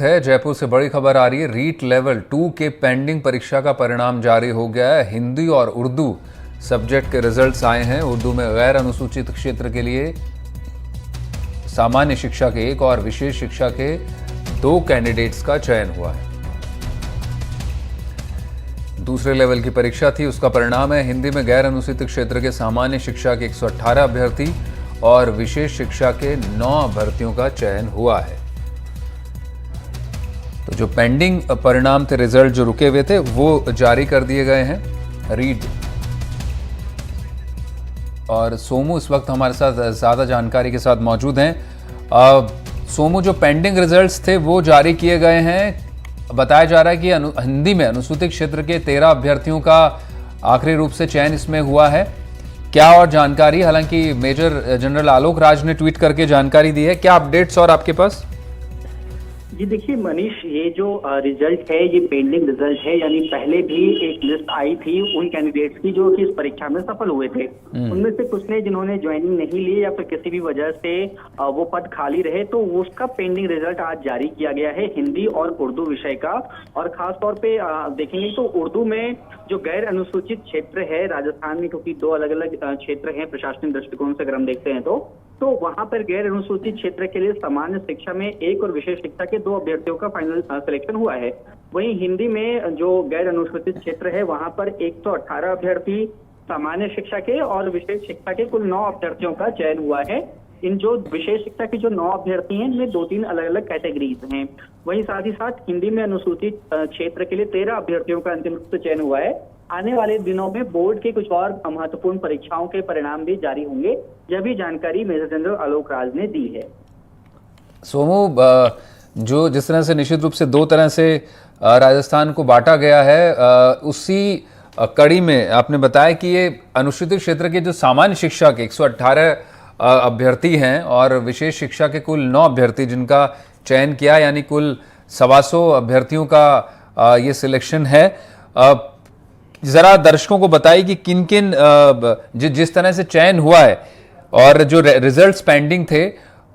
है जयपुर से बड़ी खबर आ रही है। रीट लेवल 2 के पेंडिंग परीक्षा का परिणाम जारी हो गया है। हिंदी और उर्दू सब्जेक्ट के रिजल्ट्स आए हैं। उर्दू में गैर अनुसूचित क्षेत्र के लिए सामान्य शिक्षा के 1 और विशेष शिक्षा के 2 कैंडिडेट्स का चयन हुआ है। दूसरे लेवल की परीक्षा थी, उसका परिणाम है। हिंदी में गैर अनुसूचित क्षेत्र के सामान्य शिक्षा के 118 अभ्यर्थी और विशेष शिक्षा के 9 अभ्यर्थियों का चयन हुआ है। तो जो पेंडिंग परिणाम थे, रिजल्ट जो रुके हुए थे, वो जारी कर दिए गए हैं। रीड और सोमू इस वक्त हमारे साथ ज्यादा जानकारी के साथ मौजूद हैं। सोमू, जो पेंडिंग रिजल्ट्स थे वो जारी किए गए हैं। बताया जा रहा है कि हिंदी में अनुसूचित क्षेत्र के 13 अभ्यर्थियों का आखिरी रूप से चयन इसमें हुआ है। क्या और जानकारी? हालांकि मेजर जनरल आलोक राज ने ट्वीट करके जानकारी दी है। क्या अपडेट्स और आपके पास? जी देखिए मनीष, ये जो रिजल्ट है ये पेंडिंग रिजल्ट है, यानी पहले भी एक लिस्ट आई थी उन कैंडिडेट्स की जो कि इस परीक्षा में सफल हुए थे। उनमें से कुछ ने जिन्होंने ज्वाइनिंग नहीं ली या फिर किसी भी वजह से वो पद खाली रहे, तो उसका पेंडिंग रिजल्ट आज जारी किया गया है हिंदी और उर्दू विषय का। और खास तौर पे देखेंगे तो उर्दू में जो गैर अनुसूचित क्षेत्र है राजस्थान में, क्योंकि 2 अलग अलग क्षेत्र हैं प्रशासनिक दृष्टिकोण से अगर हम देखते हैं तो वहां पर गैर अनुसूचित क्षेत्र के लिए सामान्य शिक्षा में 1 और विशेष शिक्षा के 2 अभ्यर्थियों का फाइनल सिलेक्शन हुआ है। वहीं हिंदी में जो गैर अनुसूचित क्षेत्र है वहां पर 118 अभ्यर्थी सामान्य शिक्षा के और विशेष शिक्षा के कुल 9 अभ्यर्थियों का चयन हुआ है। इन जो विशेष शिक्षा के जो 9 अभ्यर्थी हैं इनमें 2-3 अलग अलग कैटेगरीज हैं। वहीं साथ ही साथ हिंदी में अनुसूचित क्षेत्र के लिए 13 अभ्यर्थियों का अंतिम रूप से चयन हुआ है। आने वाले दिनों में बोर्ड के कुछ और महत्वपूर्ण परीक्षाओं के परिणाम भी जारी होंगे। यह भी जानकारी मेजर जनरल आलोक राज ने दी है। सोमू, जो जिस तरह से निश्चित रूप से 2 तरह से राजस्थान को बांटा गया है, उसी कड़ी में आपने बताया कि ये अनुसूचित क्षेत्र के जो सामान्य शिक्षा के 118 अभ्यर्थी हैं और विशेष शिक्षा के कुल 9 अभ्यर्थी जिनका चयन किया, यानी कुल 125 अभ्यर्थियों का ये सिलेक्शन है। जरा दर्शकों को बताइए कि किन किन जिस तरह से चयन हुआ है और जो रिजल्ट्स पेंडिंग थे,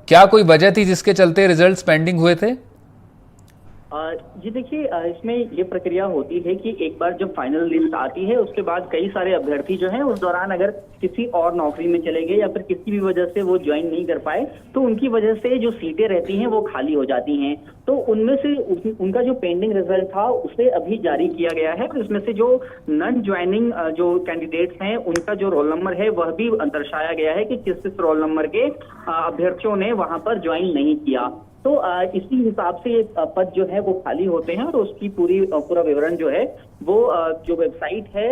क्या कोई वजह थी जिसके चलते रिजल्ट्स पेंडिंग हुए थे? जी देखिए, इसमें ये प्रक्रिया होती है कि एक बार जब फाइनल लिस्ट आती है उसके बाद कई सारे अभ्यर्थी जो हैं उस दौरान अगर किसी और नौकरी में चले गए या फिर किसी भी वजह से वो ज्वाइन नहीं कर पाए, तो उनकी वजह से जो सीटें रहती हैं वो खाली हो जाती हैं। तो उनमें से उनका जो पेंडिंग रिजल्ट था उसे अभी जारी किया गया है। और इसमें से जो नॉन ज्वाइनिंग जो कैंडिडेट्स हैं उनका जो रोल नंबर है वह भी दर्शाया गया है कि किस किस रोल नंबर के अभ्यर्थियों ने वहां पर ज्वाइन नहीं किया। तो इसी हिसाब से ये पद जो है वो खाली होते हैं और उसकी पूरा विवरण जो है वो जो वेबसाइट है